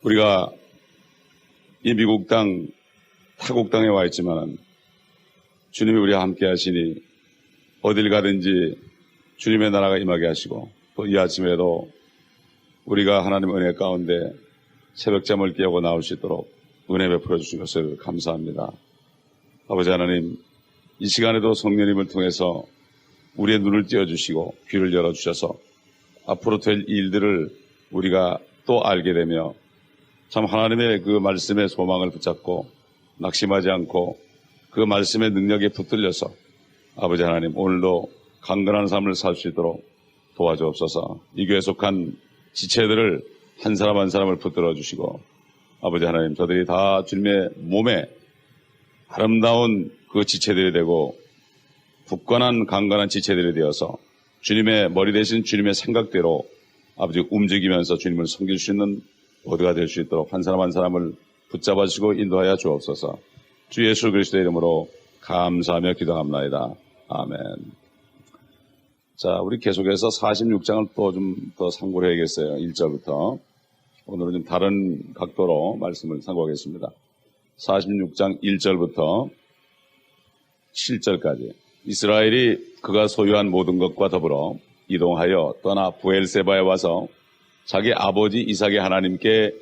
우리가 이 미국 땅, 타국 땅에 와 있지만 주님이 우리와 함께 하시니 어딜 가든지 주님의 나라가 임하게 하시고, 또 이 아침에도 우리가 하나님의 은혜 가운데 새벽잠을 깨우고 나올 수 있도록 은혜 베풀어 주신 것을 감사합니다. 아버지 하나님, 이 시간에도 성령님을 통해서 우리의 눈을 띄워주시고 귀를 열어주셔서 앞으로 될 일들을 우리가 또 알게 되며 참 하나님의 그 말씀의 소망을 붙잡고 낙심하지 않고 그 말씀의 능력에 붙들려서 아버지 하나님, 오늘도 강건한 삶을 살 수 있도록 도와주옵소서. 이 교회에 속한 지체들을 한 사람 한 사람을 붙들어 주시고, 아버지 하나님, 저들이 다 주님의 몸에 아름다운 그 지체들이 되고 굳건한 강건한 지체들이 되어서 주님의 머리 대신 주님의 생각대로 아버지 움직이면서 주님을 섬길 수 있는 모두가 될 수 있도록 한 사람 한 사람을 붙잡아 주시고 인도하여 주옵소서. 주 예수 그리스도의 이름으로 감사하며 기도합나이다. 아멘. 자, 우리 계속해서 46장을 또 좀 더 상고를 해야겠어요. 1절부터. 오늘은 좀 다른 각도로 말씀을 상고하겠습니다. 46장 1절부터 7절까지. 이스라엘이 그가 소유한 모든 것과 더불어 이동하여 떠나 부엘세바에 와서 자기 아버지 이삭의 하나님께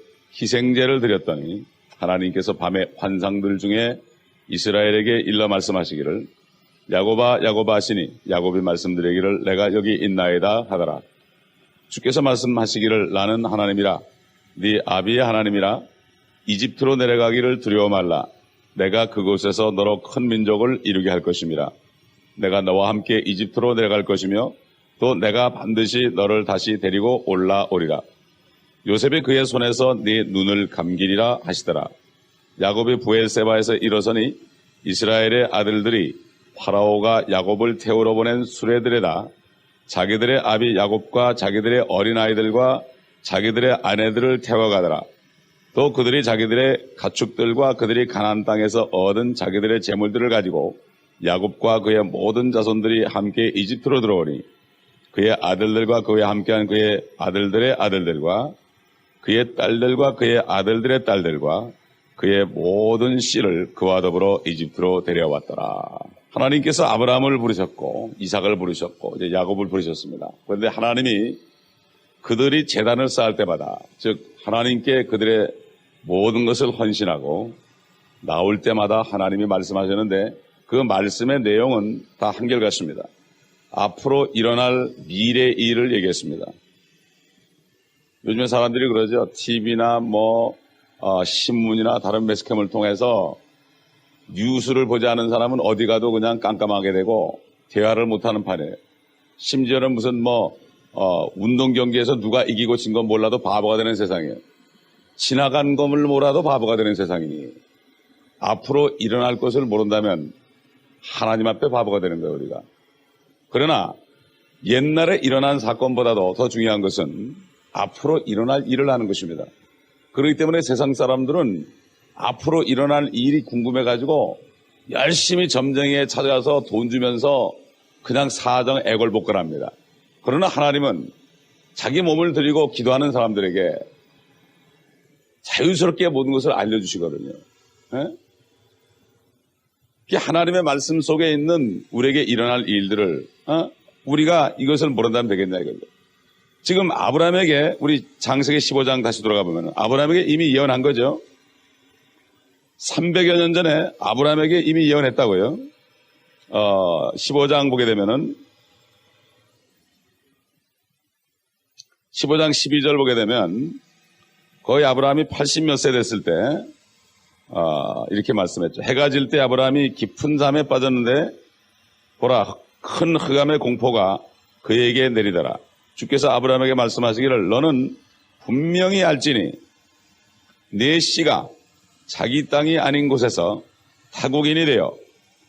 희생제를 드렸더니 하나님께서 밤에 환상들 중에 이스라엘에게 일러 말씀하시기를, 야곱아 야곱아 하시니 야곱이 말씀드리기를 내가 여기 있나이다 하더라. 주께서 말씀하시기를 나는 하나님이라 네 아비의 하나님이라. 이집트로 내려가기를 두려워 말라. 내가 그곳에서 너로 큰 민족을 이루게 할 것임이라. 내가 너와 함께 이집트로 내려갈 것이며 또 내가 반드시 너를 다시 데리고 올라오리라. 요셉이 그의 손에서 네 눈을 감기리라 하시더라. 야곱이 부엘세바에서 일어서니 이스라엘의 아들들이 파라오가 야곱을 태우러 보낸 수레들에다 자기들의 아비 야곱과 자기들의 어린아이들과 자기들의 아내들을 태워가더라. 또 그들이 자기들의 가축들과 그들이 가나안 땅에서 얻은 자기들의 재물들을 가지고 야곱과 그의 모든 자손들이 함께 이집트로 들어오니 그의 아들들과 그와 함께한 그의 아들들의 아들들과 그의 딸들과 그의 아들들의 딸들과 그의 모든 씨를 그와 더불어 이집트로 데려왔더라. 하나님께서 아브라함을 부르셨고 이삭을 부르셨고 이제 야곱을 부르셨습니다. 그런데 하나님이 그들이 제단을 쌓을 때마다, 즉 하나님께 그들의 모든 것을 헌신하고 나올 때마다 하나님이 말씀하셨는데 그 말씀의 내용은 다 한결같습니다. 앞으로 일어날 미래의 일을 얘기했습니다. 요즘에 사람들이 그러죠. TV나 신문이나 다른 매스컴을 통해서 뉴스를 보지 않은 사람은 어디 가도 그냥 깜깜하게 되고 대화를 못하는 판이에요. 심지어는 무슨 운동 경기에서 누가 이기고 진 건 몰라도 바보가 되는 세상이에요. 지나간 것을 몰라도 바보가 되는 세상이니 앞으로 일어날 것을 모른다면 하나님 앞에 바보가 되는 거예요, 우리가. 그러나 옛날에 일어난 사건보다도 더 중요한 것은 앞으로 일어날 일을 하는 것입니다. 그렇기 때문에 세상 사람들은 앞으로 일어날 일이 궁금해가지고 열심히 점쟁이에 찾아가서 돈 주면서 그냥 사정 애걸복걸합니다. 그러나 하나님은 자기 몸을 드리고 기도하는 사람들에게 자유스럽게 모든 것을 알려주시거든요. 하나님의 말씀 속에 있는 우리에게 일어날 일들을 우리가 이것을 모른다면 되겠냐 이거죠. 지금 아브라함에게 우리 창세기 15장 다시 돌아가 보면 아브라함에게 이미 예언한 거죠. 300여 년 전에 아브라함에게 이미 예언했다고요. 15장 보게 되면은 15장 12절 보게 되면 거의 아브라함이 80몇 세 됐을 때 이렇게 말씀했죠. 해가 질 때 아브라함이 깊은 잠에 빠졌는데 보라 큰 흑암의 공포가 그에게 내리더라. 주께서 아브라함에게 말씀하시기를 너는 분명히 알지니 네 씨가 자기 땅이 아닌 곳에서 타국인이 되어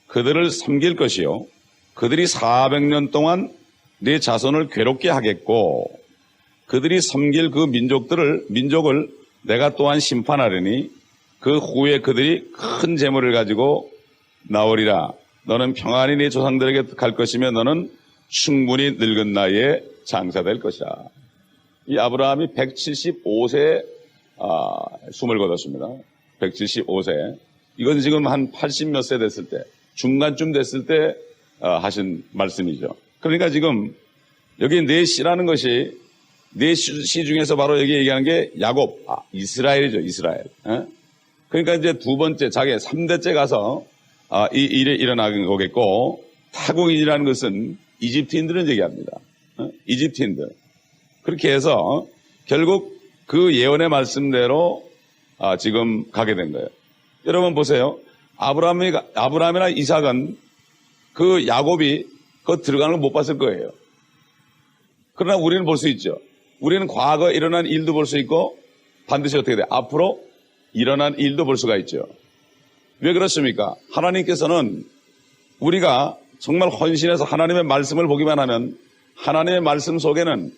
그들을 섬길 것이요 그들이 400년 동안 네 자손을 괴롭게 하겠고 그들이 섬길 그 민족을 내가 또한 심판하려니 그 후에 그들이 큰 재물을 가지고 나오리라. 너는 평안히 네 조상들에게 갈 것이며 너는 충분히 늙은 나이에 장사될 것이라. 이 아브라함이 175세에 숨을 거뒀습니다. 175세. 이건 지금 한 80 몇 세 됐을 때, 중간쯤 됐을 때 하신 말씀이죠. 그러니까 지금 여기 네 씨라는 것이 네 씨 중에서 바로 여기 얘기하는 게 야곱, 이스라엘이죠, 이스라엘. 그러니까 이제 두 번째, 자기 3대째 가서 이 일이 일어나는 거겠고, 타국인이라는 것은 이집트인들은 얘기합니다. 이집트인들. 그렇게 해서 결국 그 예언의 말씀대로 지금 가게 된 거예요. 여러분 보세요. 아브라함이나 이삭은 그 야곱이 그 들어가는 걸 못 봤을 거예요. 그러나 우리는 볼 수 있죠. 우리는 과거 일어난 일도 볼 수 있고 반드시 어떻게 돼? 앞으로 일어난 일도 볼 수가 있죠. 왜 그렇습니까? 하나님께서는 우리가 정말 헌신해서 하나님의 말씀을 보기만 하면 하나님의 말씀 속에는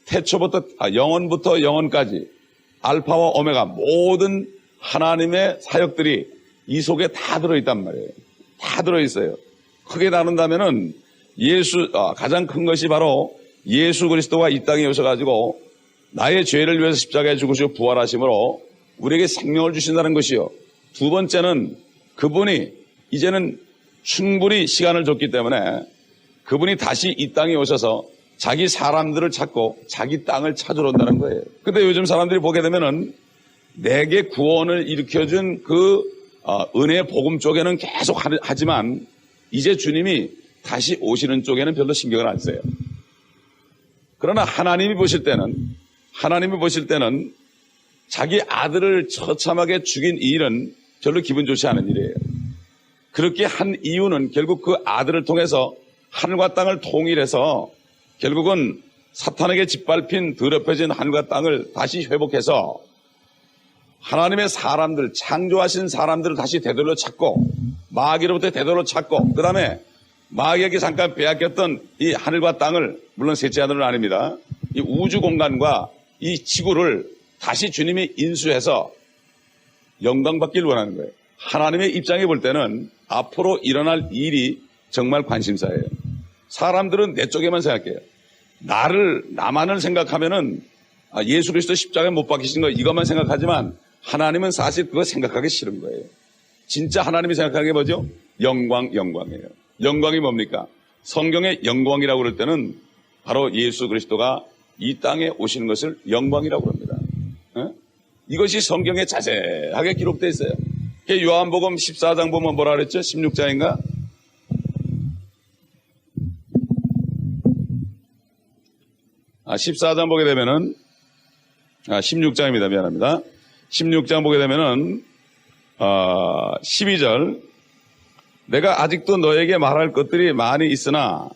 태초부터 영원부터 영원까지 알파와 오메가 모든 하나님의 사역들이 이 속에 다 들어있단 말이에요. 다 들어있어요. 크게 나눈다면은 가장 큰 것이 바로 예수 그리스도가 이 땅에 오셔가지고 나의 죄를 위해서 십자가에 죽으시고 부활하심으로 우리에게 생명을 주신다는 것이요. 두 번째는 그분이 이제는 충분히 시간을 줬기 때문에 그분이 다시 이 땅에 오셔서 자기 사람들을 찾고 자기 땅을 찾으러 온다는 거예요. 근데 요즘 사람들이 보게 되면은 내게 구원을 일으켜준 그 은혜의 복음 쪽에는 계속 하지만 이제 주님이 다시 오시는 쪽에는 별로 신경을 안 써요. 그러나 하나님이 보실 때는 자기 아들을 처참하게 죽인 이 일은 별로 기분 좋지 않은 일이에요. 그렇게 한 이유는 결국 그 아들을 통해서 하늘과 땅을 통일해서 결국은 사탄에게 짓밟힌 더럽혀진 하늘과 땅을 다시 회복해서 하나님의 사람들, 창조하신 사람들을 다시 되돌려 찾고 마귀로부터 되돌려 찾고 그 다음에 마귀에게 잠깐 빼앗겼던 이 하늘과 땅을, 물론 셋째 하늘은 아닙니다, 이 우주 공간과 이 지구를 다시 주님이 인수해서 영광받기를 원하는 거예요. 하나님의 입장에 볼 때는 앞으로 일어날 일이 정말 관심사예요. 사람들은 내 쪽에만 생각해요. 나만을 생각하면은 예수 그리스도 십자가에 못 박히신 거 이것만 생각하지만 하나님은 사실 그거 생각하기 싫은 거예요. 진짜 하나님이 생각하는 게 뭐죠? 영광이에요. 영광이 뭡니까? 성경의 영광이라고 그럴 때는 바로 예수 그리스도가 이 땅에 오시는 것을 영광이라고 합니다. 이것이 성경에 자세하게 기록되어 있어요. 요한복음 14장 보면 뭐라 그랬죠? 16장인가? 14장 보게 되면은 16장입니다. 미안합니다. 16장 보게 되면은 12절, 내가 아직도 너에게 말할 것들이 많이 있으나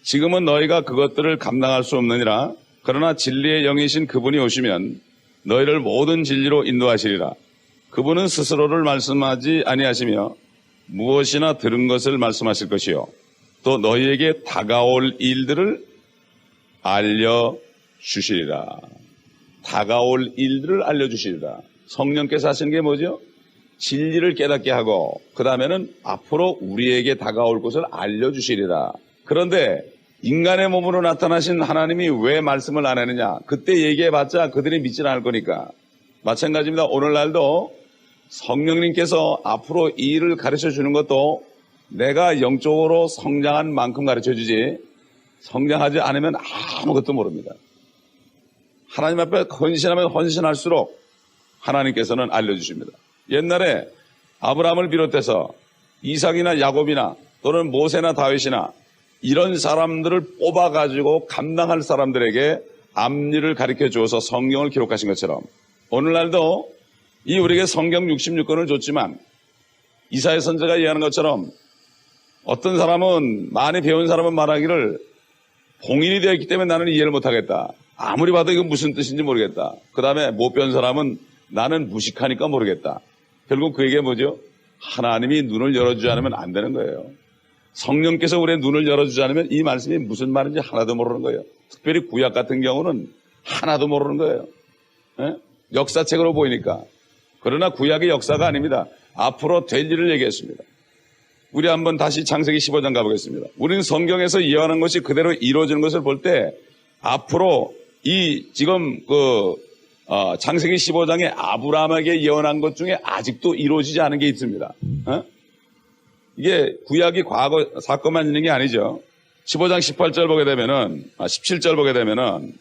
지금은 너희가 그것들을 감당할 수 없느니라. 그러나 진리의 영이신 그분이 오시면 너희를 모든 진리로 인도하시리라. 그분은 스스로를 말씀하지 아니하시며 무엇이나 들은 것을 말씀하실 것이요 또 너희에게 다가올 일들을 알려주시리라. 다가올 일들을 알려주시리라. 성령께서 하시는 게 뭐죠? 진리를 깨닫게 하고 그 다음에는 앞으로 우리에게 다가올 것을 알려주시리라. 그런데 인간의 몸으로 나타나신 하나님이 왜 말씀을 안 하느냐? 그때 얘기해봤자 그들이 믿지 않을 거니까. 마찬가지입니다. 오늘날도 성령님께서 앞으로 이 일을 가르쳐주는 것도 내가 영적으로 성장한 만큼 가르쳐주지 성장하지 않으면 아무것도 모릅니다. 하나님 앞에 헌신하면 헌신할수록 하나님께서는 알려주십니다. 옛날에 아브라함을 비롯해서 이삭이나 야곱이나 또는 모세나 다윗이나 이런 사람들을 뽑아가지고 감당할 사람들에게 앞일을 가르쳐 주어서 성경을 기록하신 것처럼 오늘날도 이 우리에게 성경 66권을 줬지만 이사야 선지자가 얘기하는 것처럼 어떤 사람은 많이 배운 사람은 말하기를 봉인이 되어 있기 때문에 나는 이해를 못하겠다. 아무리 봐도 이건 무슨 뜻인지 모르겠다. 그 다음에 못 배운 사람은 나는 무식하니까 모르겠다. 결국 그게 뭐죠? 하나님이 눈을 열어주지 않으면 안 되는 거예요. 성령께서 우리의 눈을 열어주지 않으면 이 말씀이 무슨 말인지 하나도 모르는 거예요. 특별히 구약 같은 경우는 하나도 모르는 거예요. 역사책으로 보이니까. 그러나 구약의 역사가 아닙니다. 앞으로 될 일을 얘기했습니다. 우리 한번 다시 창세기 15장 가보겠습니다. 우리는 성경에서 예언한 것이 그대로 이루어지는 것을 볼 때 앞으로 이 지금 창세기 15장에 아브라함에게 예언한 것 중에 아직도 이루어지지 않은 게 있습니다. 이게 구약이 과거 사건만 있는 게 아니죠. 15장 18절 보게 되면은, 17절 보게 되면은,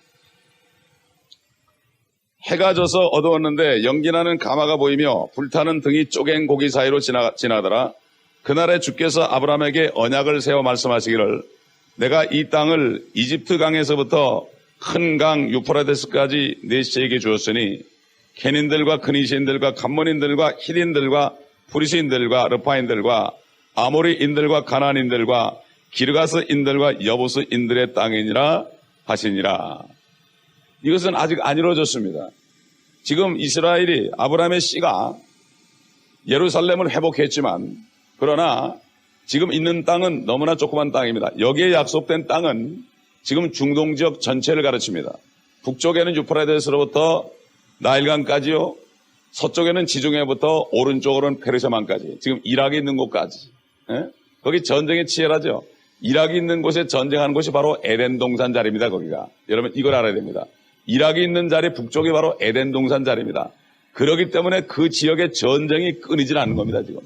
해가 져서 어두웠는데 연기나는 가마가 보이며 불타는 등이 쪼갠 고기 사이로 지나더라. 그날에 주께서 아브라함에게 언약을 세워 말씀하시기를 내가 이 땅을 이집트 강에서부터 큰 강 유프라데스까지 네 시에게 주었으니 케닌들과 그니시인들과 감몬인들과 히딘들과 프리시인들과 르파인들과 아모리인들과 가나안인들과 기르가스인들과 여부스인들의 땅이니라 하시니라. 이것은 아직 안 이루어졌습니다. 지금 이스라엘이 아브라함의 씨가 예루살렘을 회복했지만 그러나 지금 있는 땅은 너무나 조그만 땅입니다. 여기에 약속된 땅은 지금 중동 지역 전체를 가르칩니다. 북쪽에는 유프라데스로부터 나일강까지요. 서쪽에는 지중해부터 오른쪽으로는 페르시아만까지 지금 이락이 있는 곳까지. 거기 전쟁이 치열하죠. 이락이 있는 곳에 전쟁하는 곳이 바로 에덴 동산 자리입니다. 거기가. 여러분 이걸 알아야 됩니다. 이락이 있는 자리 북쪽이 바로 에덴 동산 자리입니다. 그렇기 때문에 그 지역의 전쟁이 끊이질 않는 겁니다. 지금.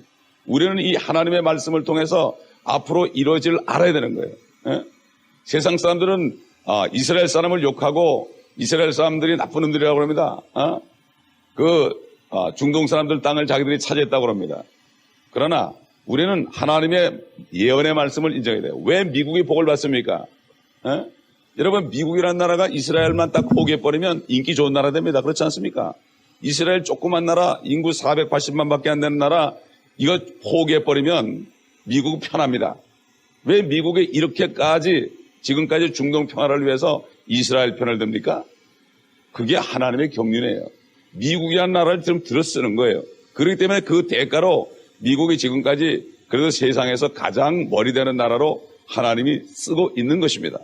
우리는 이 하나님의 말씀을 통해서 앞으로 이루어질 알아야 되는 거예요. 세상 사람들은 이스라엘 사람을 욕하고 이스라엘 사람들이 나쁜 놈들이라고 합니다. 중동 사람들 땅을 자기들이 차지했다고 합니다. 그러나 우리는 하나님의 예언의 말씀을 인정해야 돼요. 왜 미국이 복을 받습니까? 여러분 미국이라는 나라가 이스라엘만 딱 포기해버리면 인기 좋은 나라 됩니다. 그렇지 않습니까? 이스라엘 조그만 나라 인구 480만 밖에 안 되는 나라 이거 포기해버리면 미국은 편합니다. 왜 미국이 이렇게까지 지금까지 중동 평화를 위해서 이스라엘 편을 듭니까? 그게 하나님의 경륜이에요. 미국이라는 나라를 좀 들어쓰는 거예요. 그렇기 때문에 그 대가로 미국이 지금까지 그래도 세상에서 가장 머리 되는 나라로 하나님이 쓰고 있는 것입니다.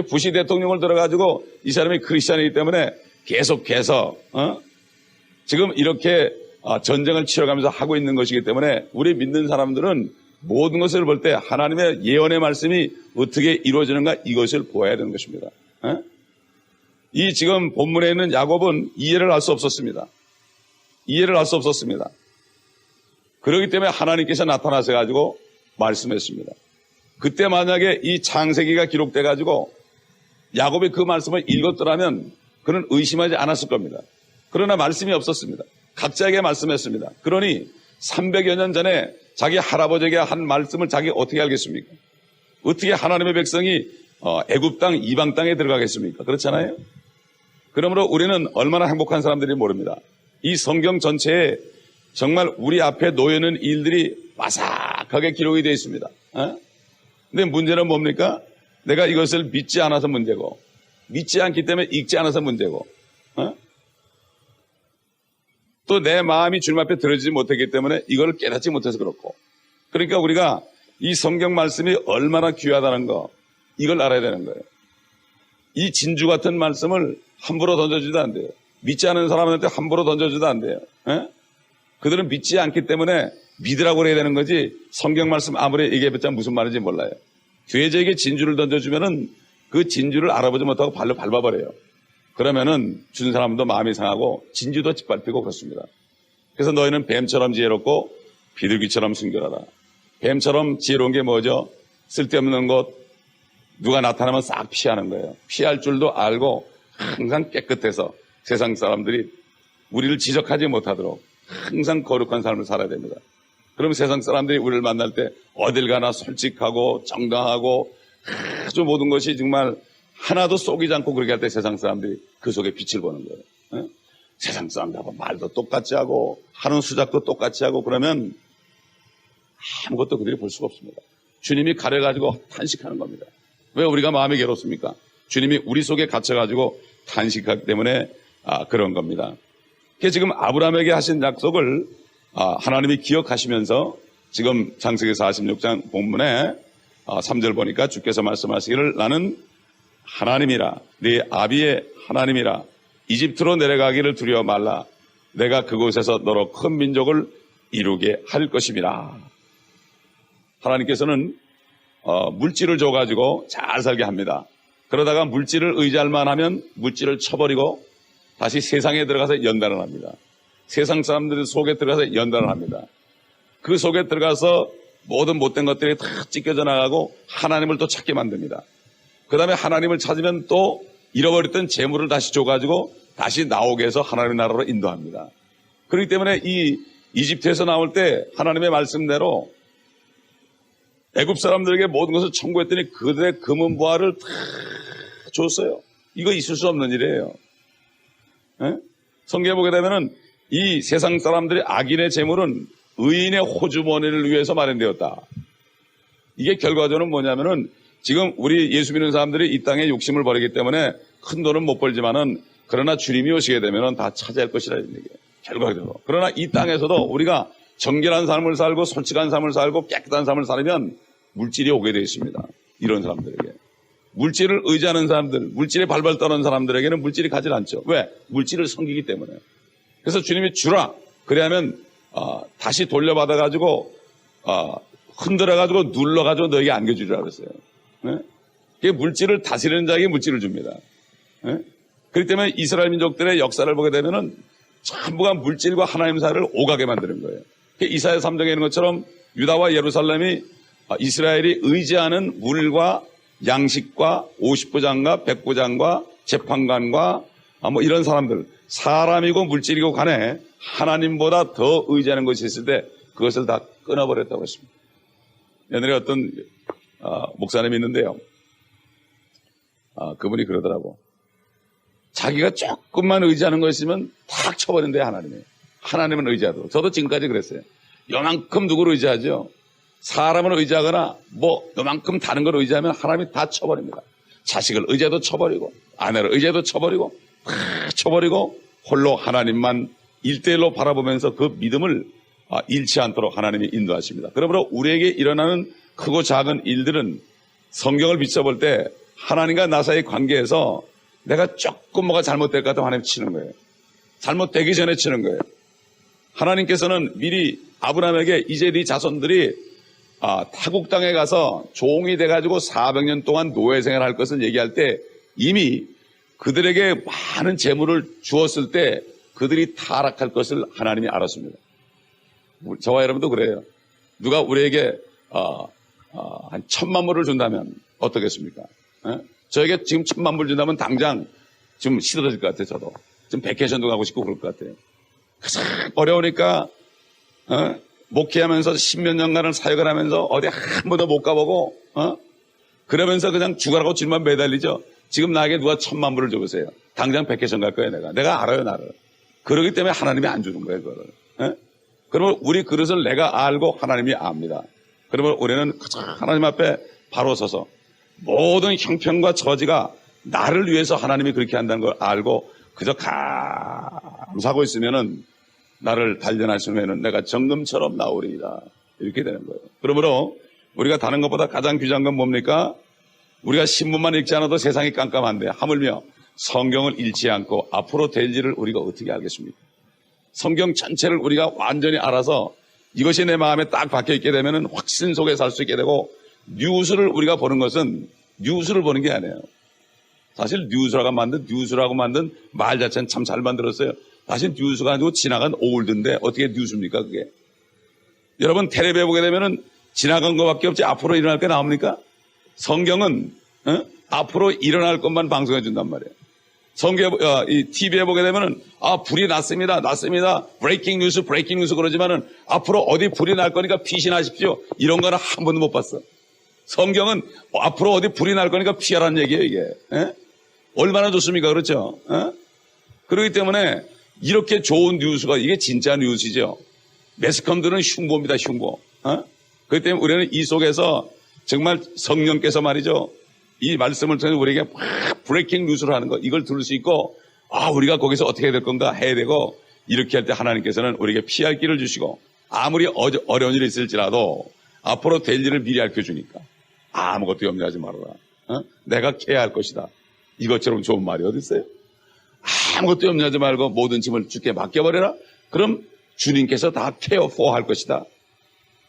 부시 대통령을 들어가지고 이 사람이 크리스찬이기 때문에 계속해서 지금 이렇게 전쟁을 치러가면서 하고 있는 것이기 때문에 우리 믿는 사람들은 모든 것을 볼 때 하나님의 예언의 말씀이 어떻게 이루어지는가 이것을 보아야 되는 것입니다. 이 지금 본문에 있는 야곱은 이해를 할 수 없었습니다. 이해를 할 수 없었습니다. 그렇기 때문에 하나님께서 나타나셔가지고 말씀했습니다. 그때 만약에 이 창세기가 기록돼가지고 야곱이 그 말씀을 읽었더라면 그는 의심하지 않았을 겁니다. 그러나 말씀이 없었습니다. 각자에게 말씀했습니다. 그러니 300여 년 전에 자기 할아버지에게 한 말씀을 자기 어떻게 알겠습니까? 어떻게 하나님의 백성이 애굽 땅, 이방 땅에 들어가겠습니까? 그렇잖아요? 그러므로 우리는 얼마나 행복한 사람들이 모릅니다. 이 성경 전체에 정말 우리 앞에 놓여있는 일들이 바삭하게 기록이 되어 있습니다. 근데 문제는 뭡니까? 내가 이것을 믿지 않아서 문제고 믿지 않기 때문에 읽지 않아서 문제고 또 내 마음이 주님 앞에 들어지지 못했기 때문에 이걸 깨닫지 못해서 그렇고 그러니까 우리가 이 성경 말씀이 얼마나 귀하다는 거 이걸 알아야 되는 거예요. 이 진주 같은 말씀을 함부로 던져주도 안 돼요. 믿지 않은 사람한테 함부로 던져주도 안 돼요. 그들은 믿지 않기 때문에 믿으라고 그래야 되는 거지 성경 말씀 아무리 얘기해봤자 무슨 말인지 몰라요. 죄자에게 진주를 던져주면은 그 진주를 알아보지 못하고 발로 밟아버려요. 그러면은 준 사람도 마음이 상하고 진주도 짓밟히고 그렇습니다. 그래서 너희는 뱀처럼 지혜롭고 비둘기처럼 순결하다. 뱀처럼 지혜로운 게 뭐죠? 쓸데없는 것 누가 나타나면 싹 피하는 거예요. 피할 줄도 알고 항상 깨끗해서 세상 사람들이 우리를 지적하지 못하도록 항상 거룩한 삶을 살아야 됩니다. 그럼 세상 사람들이 우리를 만날 때 어딜 가나 솔직하고 정당하고 아주 모든 것이 정말 하나도 속이지 않고 그렇게 할 때 세상 사람들이 그 속에 빛을 보는 거예요. 세상 사람들하고 말도 똑같이 하고 하는 수작도 똑같이 하고 그러면 아무것도 그들이 볼 수가 없습니다. 주님이 가려가지고 탄식하는 겁니다. 왜 우리가 마음이 괴롭습니까? 주님이 우리 속에 갇혀가지고 탄식하기 때문에 그런 겁니다. 지금 아브라함에게 하신 약속을 하나님이 기억하시면서 지금 창세기 46장 본문에 3절 보니까 주께서 말씀하시기를 나는 하나님이라 네 아비의 하나님이라 이집트로 내려가기를 두려워 말라 내가 그곳에서 너로 큰 민족을 이루게 할 것임이라. 하나님께서는 물질을 줘가지고 잘 살게 합니다. 그러다가 물질을 의지할 만하면 물질을 쳐버리고 다시 세상에 들어가서 연단을 합니다. 세상 사람들 속에 들어가서 연단을 합니다. 그 속에 들어가서 모든 못된 것들이 다 찢겨져 나가고 하나님을 또 찾게 만듭니다. 그 다음에 하나님을 찾으면 또 잃어버렸던 재물을 다시 줘가지고 다시 나오게 해서 하나님의 나라로 인도합니다. 그렇기 때문에 이 이집트에서 나올 때 하나님의 말씀대로 애굽 사람들에게 모든 것을 청구했더니 그들의 금은 보화를 다 줬어요. 이거 있을 수 없는 일이에요. 예? 성경에 보게 되면은 이 세상 사람들의 악인의 재물은 의인의 호주머니를 위해서 마련되었다. 이게 결과적으로는 뭐냐면은 지금 우리 예수 믿는 사람들이 이 땅에 욕심을 버리기 때문에 큰 돈은 못 벌지만은 그러나 주님이 오시게 되면은 다 차지할 것이라는 얘기예요. 결과적으로. 그러나 이 땅에서도 우리가 정결한 삶을 살고 솔직한 삶을 살고 깨끗한 삶을 살면 물질이 오게 되어 있습니다. 이런 사람들에게. 물질을 의지하는 사람들, 물질에 발발 떠는 사람들에게는 물질이 가지 않죠. 왜? 물질을 섬기기 때문에. 그래서 주님이 주라. 그래야면 다시 돌려받아가지고 흔들어가지고 눌러가지고 너에게 안겨주리라 그랬어요. 네? 그게 물질을 다스리는 자에게 물질을 줍니다. 네? 그렇기 때문에 이스라엘 민족들의 역사를 보게 되면은 전부가 물질과 하나님 사이를 오가게 만드는 거예요. 이사야 3장에 있는 것처럼 유다와 예루살렘이 이스라엘이 의지하는 물과 양식과 50부장과 100부장과 재판관과 뭐 이런 사람들, 사람이고 물질이고 간에 하나님보다 더 의지하는 것이 있을 때 그것을 다 끊어버렸다고 했습니다. 옛날에 어떤 목사님이 있는데요. 그분이 그러더라고. 자기가 조금만 의지하는 거 있으면 탁 쳐버린대요, 하나님이. 하나님은 의지하도록. 저도 지금까지 그랬어요. 요만큼 누구를 의지하죠? 사람을 의지하거나 뭐 요만큼 다른 걸 의지하면 하나님이 다 쳐버립니다. 자식을 의지해도 쳐버리고 아내를 의지해도 쳐버리고 다 쳐버리고 홀로 하나님만 1대1로 바라보면서 그 믿음을 잃지 않도록 하나님이 인도하십니다. 그러므로 우리에게 일어나는 크고 작은 일들은 성경을 비춰볼 때 하나님과 나 사이의 관계에서 내가 조금 뭐가 잘못될 것 같으면 하나님 치는 거예요. 잘못되기 전에 치는 거예요. 하나님께서는 미리 아브라함에게 이제 네 자손들이 타국 땅에 가서 종이 돼가지고 400년 동안 노예 생활할 것을 얘기할 때 이미 그들에게 많은 재물을 주었을 때 그들이 타락할 것을 하나님이 알았습니다. 저와 여러분도 그래요. 누가 우리에게 한 1000만 불을 준다면 어떻겠습니까? 저에게 지금 1000만 불 준다면 당장 좀 시들어질 것 같아요. 저도 좀 베케이션도 가고 싶고 그럴 것 같아요. 가장 어려우니까 목회하면서 10몇 년간을 사역을 하면서 어디 한 번도 못 가보고 그러면서 그냥 죽어라고 질만 매달리죠. 지금 나에게 누가 1000만 불을 줘보세요. 당장 베케이션 갈 거예요. 내가 알아요, 나를. 그러기 때문에 하나님이 안 주는 거예요, 그거를. 그러면 우리 그릇을 내가 알고 하나님이 압니다. 그러면 우리는 하나님 앞에 바로 서서 모든 형편과 처지가 나를 위해서 하나님이 그렇게 한다는 걸 알고 그저 감사하고 있으면은 나를 단련하시면은 내가 정금처럼 나오리이다. 이렇게 되는 거예요. 그러므로 우리가 다른 것보다 가장 귀중한 건 뭡니까? 우리가 신문만 읽지 않아도 세상이 깜깜한데 하물며 성경을 읽지 않고 앞으로 될 일을 우리가 어떻게 알겠습니까? 성경 전체를 우리가 완전히 알아서 이것이 내 마음에 딱 박혀 있게 되면은 확신 속에 살 수 있게 되고 뉴스를 우리가 보는 것은 뉴스를 보는 게 아니에요. 사실 뉴스라고 만든 말 자체는 참 잘 만들었어요. 사실 뉴스가 아니고 지나간 올드인데 어떻게 뉴스입니까 그게? 여러분 텔레비에 보게 되면은 지나간 것밖에 없지 앞으로 일어날 게 나옵니까? 성경은 앞으로 일어날 것만 방송해 준단 말이에요. 이 TV에 보게 되면은 불이 났습니다. 브레이킹 뉴스 그러지만은 앞으로 어디 불이 날 거니까 피신하십시오. 이런 거는 한 번도 못 봤어. 성경은 앞으로 어디 불이 날 거니까 피하라는 얘기예요, 이게. 얼마나 좋습니까? 그렇죠? 그렇기 때문에 이렇게 좋은 뉴스가 이게 진짜 뉴스죠. 매스컴들은 흉보입니다, 흉보. 그렇기 때문에 우리는 이 속에서 정말 성령께서 말이죠. 이 말씀을 통해서 우리에게 막 브레이킹 뉴스를 하는 거, 이걸 들을 수 있고, 우리가 거기서 어떻게 해야 될 건가 해야 되고, 이렇게 할 때 하나님께서는 우리에게 피할 길을 주시고, 아무리 어려운 일이 있을지라도 앞으로 될 일을 미리 알려 주니까 아무것도 염려하지 말아라. 내가 케어할 것이다. 이것처럼 좋은 말이 어디 있어요? 아무것도 염려하지 말고 모든 짐을 주께 맡겨버려라. 그럼 주님께서 다 케어 할 것이다.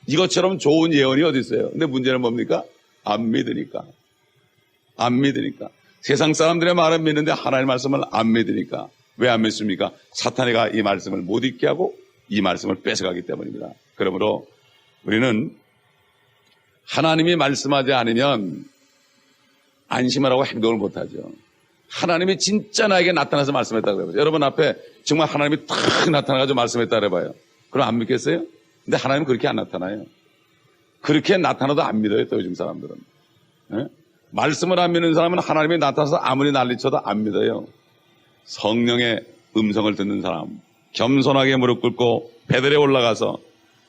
이것처럼 좋은 예언이 어디 있어요? 근데 문제는 뭡니까? 안 믿으니까. 세상 사람들의 말은 믿는데 하나님의 말씀을 안 믿으니까 왜 안 믿습니까? 사탄이가 이 말씀을 못 읽게 하고 이 말씀을 뺏어가기 때문입니다. 그러므로 우리는 하나님이 말씀하지 않으면 안심을 하고 행동을 못하죠. 하나님이 진짜 나에게 나타나서 말씀했다고 해봐요. 여러분 앞에 정말 하나님이 탁 나타나가지고 말씀했다고 해봐요. 그럼 안 믿겠어요? 근데 하나님은 그렇게 안 나타나요. 그렇게 나타나도 안 믿어요, 또 요즘 사람들은. 예? 말씀을 안 믿는 사람은 하나님이 나타나서 아무리 난리쳐도 안 믿어요. 성령의 음성을 듣는 사람, 겸손하게 무릎 꿇고 베들에 올라가서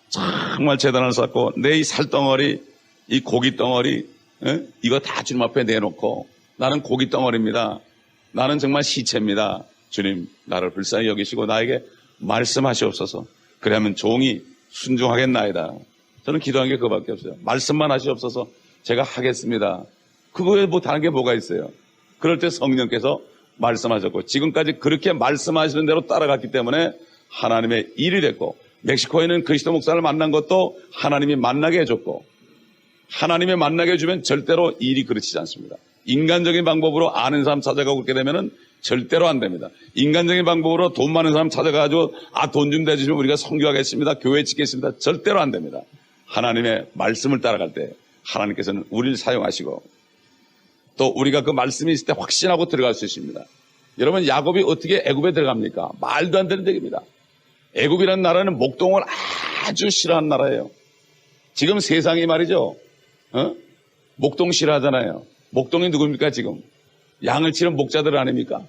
정말 제단을 쌓고 내 이 살덩어리, 이 고기 덩어리, 예? 이거 다 주님 앞에 내놓고 나는 고기 덩어리입니다. 나는 정말 시체입니다. 주님, 나를 불쌍히 여기시고 나에게 말씀하시옵소서. 그러면 종이 순종하겠나이다. 저는 기도한 게 그거밖에 없어요. 말씀만 하시옵소서. 제가 하겠습니다. 그거에 뭐 다른 게 뭐가 있어요? 그럴 때 성령께서 말씀하셨고 지금까지 그렇게 말씀하시는 대로 따라갔기 때문에 하나님의 일이 됐고 멕시코에는 그리스도 목사를 만난 것도 하나님이 만나게 해줬고 하나님이 만나게 해주면 절대로 일이 그르치지 않습니다. 인간적인 방법으로 아는 사람 찾아가고 그렇게 되면은 절대로 안 됩니다. 인간적인 방법으로 돈 많은 사람 찾아가가지고 돈 좀 대주시면 우리가 선교하겠습니다. 교회 짓겠습니다. 절대로 안 됩니다. 하나님의 말씀을 따라갈 때 하나님께서는 우리를 사용하시고 또 우리가 그 말씀이 있을 때 확신하고 들어갈 수 있습니다. 여러분 야곱이 어떻게 애굽에 들어갑니까? 말도 안 되는 얘기입니다. 애굽이라는 나라는 목동을 아주 싫어하는 나라예요. 지금 세상이 말이죠. 목동 싫어하잖아요. 목동이 누굽니까 지금? 양을 치는 목자들 아닙니까?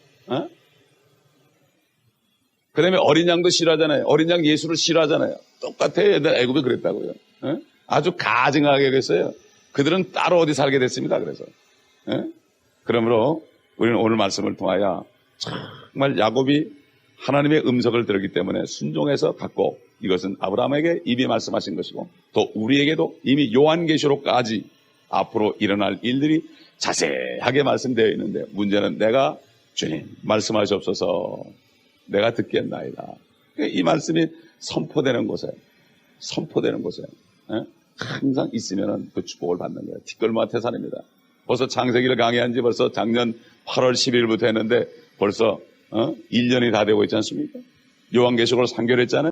그 다음에 어린 양도 싫어하잖아요. 어린 양 예수를 싫어하잖아요. 똑같아요. 옛날 애굽이 그랬다고요. 아주 가증하게 그랬어요. 그들은 따로 어디 살게 됐습니다. 그래서. 그러므로 우리는 오늘 말씀을 통하여 정말 야곱이 하나님의 음성을 들었기 때문에 순종해서 갖고 이것은 아브라함에게 이미 말씀하신 것이고 또 우리에게도 이미 요한계시록까지 앞으로 일어날 일들이 자세하게 말씀되어 있는데 문제는 내가 주님 말씀하시옵소서 내가 듣겠나이다. 이 말씀이 선포되는 곳에 항상 있으면 그 축복을 받는 거예요. 티끌모아 태산입니다. 벌써 창세기를 강의한 지 벌써 작년 8월 10일부터 했는데 벌써 1년이 다 되고 있지 않습니까? 요한계시록을 상교했잖아요.